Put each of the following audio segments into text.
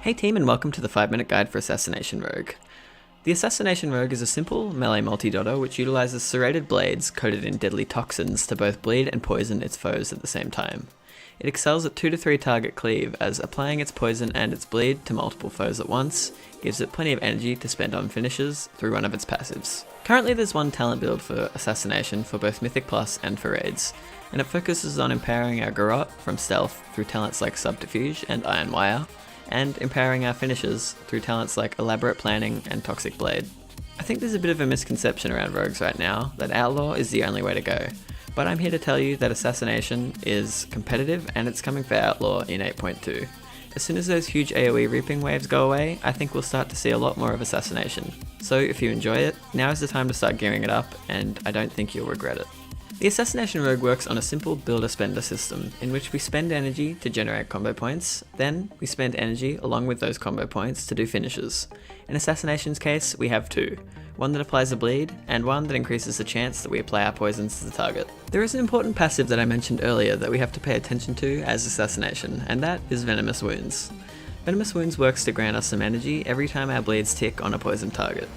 Hey team, and welcome to the 5-minute guide for Assassination Rogue. The Assassination Rogue is a simple melee multi-dodder which utilizes serrated blades coated in deadly toxins to both bleed and poison its foes at the same time. It excels at 2 to 3 target cleave, as applying its poison and its bleed to multiple foes at once gives it plenty of energy to spend on finishes through one of its passives. Currently there's one talent build for Assassination for both Mythic Plus and for raids, and it focuses on empowering our Garrote from stealth through talents like Subterfuge and Iron Wire, and empowering our finishers through talents like Elaborate Planning and Toxic Blade. I think there's a bit of a misconception around rogues right now that Outlaw is the only way to go, but I'm here to tell you that Assassination is competitive and it's coming for Outlaw in 8.2. As soon as those huge AoE reaping waves go away, I think we'll start to see a lot more of Assassination. So if you enjoy it, now is the time to start gearing it up, and I don't think you'll regret it. The Assassination Rogue works on a simple builder-spender system, in which we spend energy to generate combo points, then we spend energy along with those combo points to do finishes. In Assassination's case, we have two, one that applies a bleed, and one that increases the chance that we apply our poisons to the target. There is an important passive that I mentioned earlier that we have to pay attention to as Assassination, and that is Venomous Wounds. Venomous Wounds works to grant us some energy every time our bleeds tick on a poison target.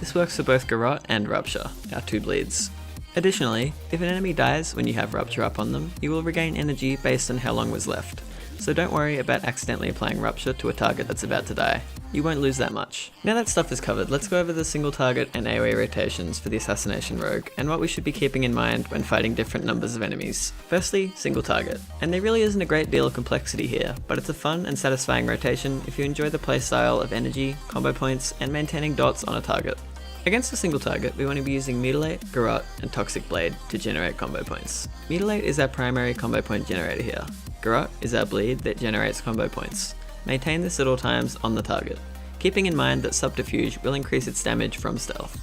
This works for both Garrote and Rupture, our two bleeds. Additionally, if an enemy dies when you have Rupture up on them, you will regain energy based on how long was left, so don't worry about accidentally applying Rupture to a target that's about to die. You won't lose that much. Now that stuff is covered, let's go over the single target and AoE rotations for the Assassination Rogue, and what we should be keeping in mind when fighting different numbers of enemies. Firstly, single target. And there really isn't a great deal of complexity here, but it's a fun and satisfying rotation if you enjoy the playstyle of energy, combo points, and maintaining dots on a target. Against a single target, we want to be using Mutilate, Garrote, and Toxic Blade to generate combo points. Mutilate is our primary combo point generator here. Garrote is our bleed that generates combo points. Maintain this at all times on the target, keeping in mind that Subterfuge will increase its damage from stealth.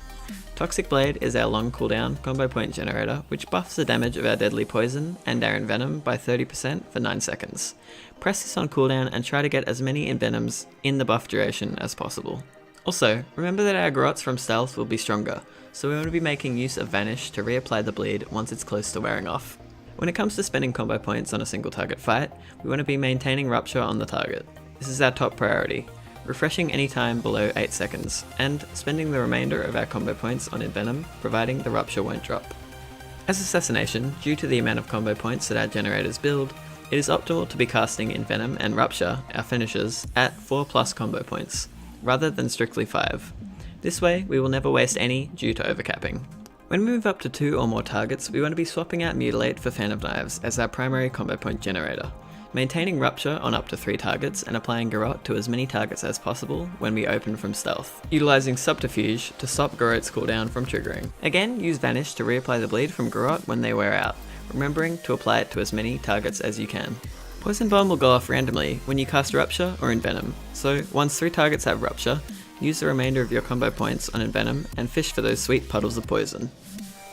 Toxic Blade is our long cooldown combo point generator, which buffs the damage of our deadly poison and our envenom by 30% for 9 seconds. Press this on cooldown and try to get as many envenoms in the buff duration as possible. Also, remember that our Garrotes from stealth will be stronger, so we want to be making use of Vanish to reapply the bleed once it's close to wearing off. When it comes to spending combo points on a single target fight, we want to be maintaining Rupture on the target. This is our top priority, refreshing any time below 8 seconds, and spending the remainder of our combo points on Envenom, providing the Rupture won't drop. As Assassination, due to the amount of combo points that our generators build, it is optimal to be casting Envenom and Rupture, our finishers, at 4+ combo points, rather than strictly 5. This way, we will never waste any due to overcapping. When we move up to 2 or more targets, we want to be swapping out Mutilate for Fan of Knives as our primary combo point generator, maintaining Rupture on up to 3 targets and applying Garrote to as many targets as possible when we open from stealth, utilizing Subterfuge to stop Garrote's cooldown from triggering. Again, use Vanish to reapply the bleed from Garrote when they wear out, remembering to apply it to as many targets as you can. Poison Bomb will go off randomly when you cast Rupture or Envenom, so once 3 targets have Rupture, use the remainder of your combo points on Envenom and fish for those sweet puddles of poison.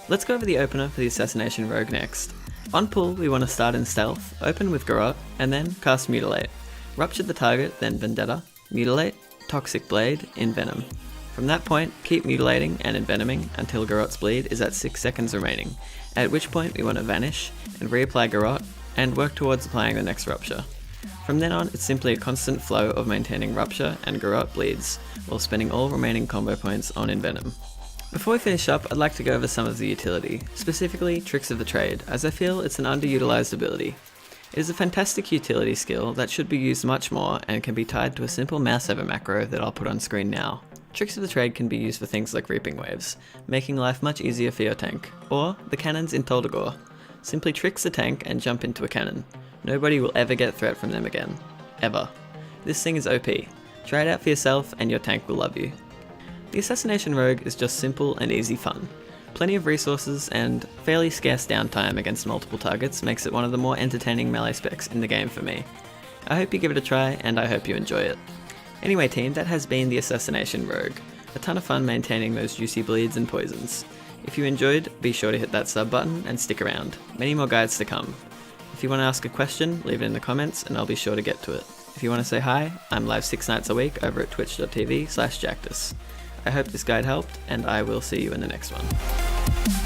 Let's go over the opener for the Assassination Rogue next. On pull, we want to start in stealth, open with Garrote, and then cast Mutilate. Rupture the target, then Vendetta, Mutilate, Toxic Blade, Envenom. From that point, keep mutilating and envenoming until Garrote's bleed is at 6 seconds remaining, at which point we want to Vanish and reapply Garrote, and work towards applying the next Rupture. From then on, it's simply a constant flow of maintaining Rupture and Garrote bleeds, while spending all remaining combo points on Envenom. Before we finish up, I'd like to go over some of the utility, specifically Tricks of the Trade, as I feel it's an underutilized ability. It is a fantastic utility skill that should be used much more and can be tied to a simple mouse over macro that I'll put on screen now. Tricks of the Trade can be used for things like Reaping Waves, making life much easier for your tank, or the cannons in Toldagor. Simply tricks the tank and jump into a cannon. Nobody will ever get threat from them again. Ever. This thing is OP. Try it out for yourself and your tank will love you. The Assassination Rogue is just simple and easy fun. Plenty of resources and fairly scarce downtime against multiple targets makes it one of the more entertaining melee specs in the game for me. I hope you give it a try and I hope you enjoy it. Anyway team, that has been the Assassination Rogue. A ton of fun maintaining those juicy bleeds and poisons. If you enjoyed, be sure to hit that sub button and stick around. Many more guides to come. If you want to ask a question, leave it in the comments and I'll be sure to get to it. If you want to say hi, I'm live 6 nights a week over at twitch.tv/Jactus. I hope this guide helped, and I will see you in the next one.